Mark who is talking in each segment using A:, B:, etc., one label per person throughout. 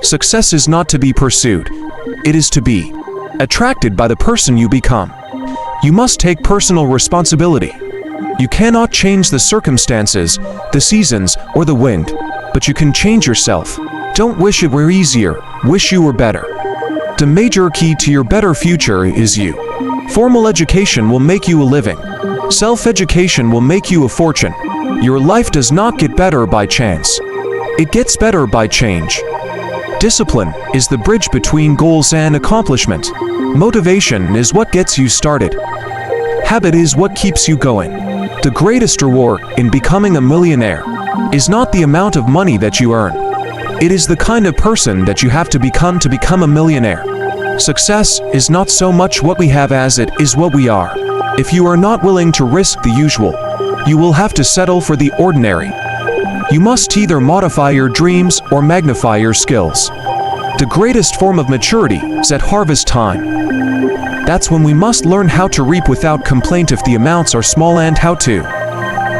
A: Success is not to be pursued. It is to be attracted by the person you become. You must take personal responsibility. You cannot change the circumstances, the seasons, or the wind, but you can change yourself. Don't wish it were easier, wish you were better. The major key to your better future is you. Formal education will make you a living. Self-education will make you a fortune. Your life does not get better by chance. It gets better by change. Discipline is the bridge between goals and accomplishment. Motivation is what gets you started. Habit is what keeps you going. The greatest reward in becoming a millionaire is not the amount of money that you earn. It is the kind of person that you have to become a millionaire. Success is not so much what we have as it is what we are. If you are not willing to risk the usual, you will have to settle for the ordinary. You must either modify your dreams or magnify your skills. The greatest form of maturity is at harvest time. That's when we must learn how to reap without complaint if the amounts are small, and how to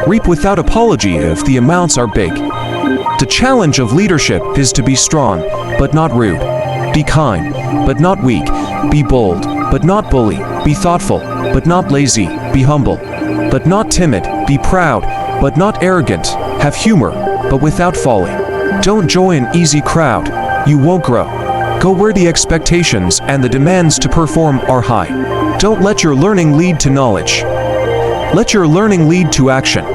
A: reap without apology if the amounts are big. The challenge of leadership is to be strong, but not rude. Be kind, but not weak. Be bold, but not bully. Be thoughtful, but not lazy. Be humble, but not timid. Be proud, but not arrogant. Have humor, but without folly. Don't join an easy crowd. You won't grow. Go where the expectations and the demands to perform are high. Don't let your learning lead to knowledge. Let your learning lead to action.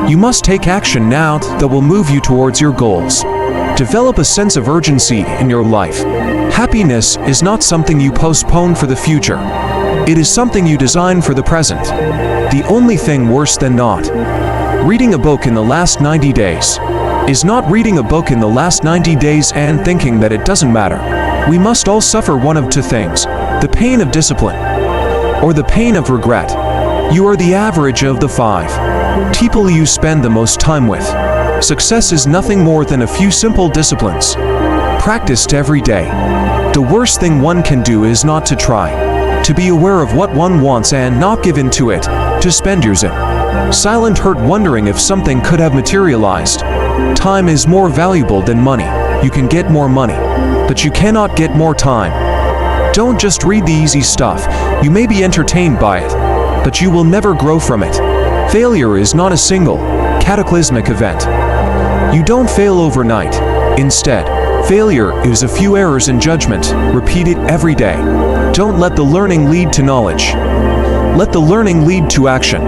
A: You must take action now that will move you towards your goals. Develop a sense of urgency in your life. Happiness is not something you postpone for the future. It is something you design for the present. The only thing worse than not reading a book in the last 90 days is not reading a book in the last 90 days and thinking that it doesn't matter. We must all suffer one of two things: the pain of discipline or the pain of regret. You are the average of the 5 people you spend the most time with. Success is nothing more than a few simple disciplines, practiced every day. The worst thing one can do is not to try, to be aware of what one wants and not give in to it, to spend years in silent hurt wondering if something could have materialized. Time is more valuable than money. You can get more money, but you cannot get more time. Don't just read the easy stuff. You may be entertained by it, but you will never grow from it. Failure is not a single, cataclysmic event. You don't fail overnight. Instead, failure is a few errors in judgment, repeated every day. Don't let the learning lead to knowledge. Let the learning lead to action.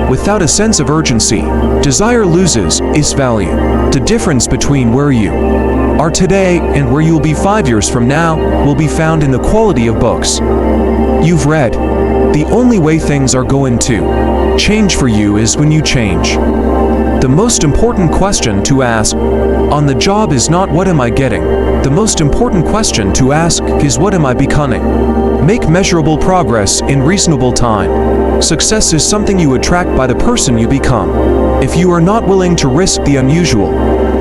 A: Without a sense of urgency, desire loses its value. The difference between where you are today and where you will be 5 years from now will be found in the quality of books you've read. The only way things are going to change for you is when you change. The most important question to ask on the job is not what am I getting. The most important question to ask is what am I becoming. Make measurable progress in reasonable time. Success is something you attract by the person you become. If you are not willing to risk the unusual,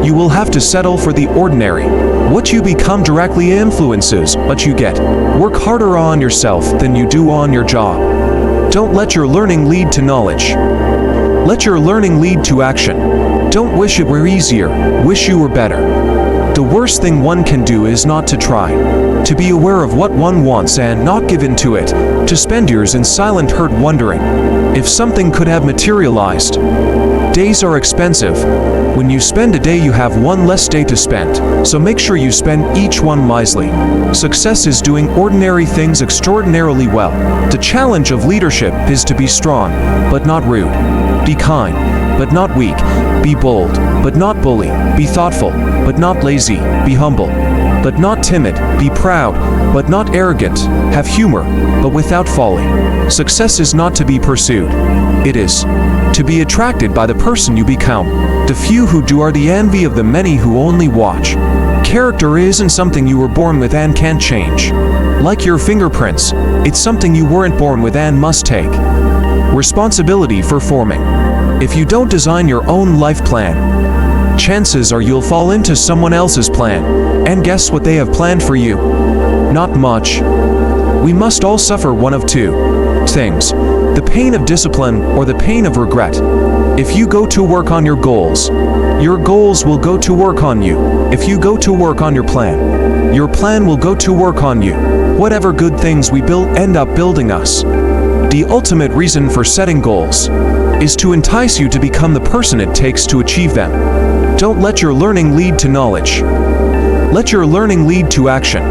A: you will have to settle for the ordinary. What you become directly influences what you get. Work harder on yourself than you do on your job. Don't let your learning lead to knowledge. Let your learning lead to action. Don't wish it were easier, wish you were better. The worst thing one can do is not to try, to be aware of what one wants and not give in to it, to spend years in silent hurt wondering if something could have materialized. Days are expensive. When you spend a day, you have one less day to spend, so make sure you spend each one wisely. Success is doing ordinary things extraordinarily well. The challenge of leadership is to be strong, but not rude. Be kind, but not weak. Be bold, but not bully. Be thoughtful, but not lazy. Be humble, but not timid. Be proud, but not arrogant. Have humor, but without folly. Success is not to be pursued. It is to be attracted by the person you become. The few who do are the envy of the many who only watch. Character isn't something you were born with and can't change. Like your fingerprints, it's something you weren't born with and must take responsibility for forming. If you don't design your own life plan, chances are you'll fall into someone else's plan. And guess what they have planned for you? Not much. We must all suffer one of two things: the pain of discipline or the pain of regret. If you go to work on your goals will go to work on you. If you go to work on your plan will go to work on you. Whatever good things we build end up building us. The ultimate reason for setting goals is to entice you to become the person it takes to achieve them. Don't let your learning lead to knowledge. Let your learning lead to action.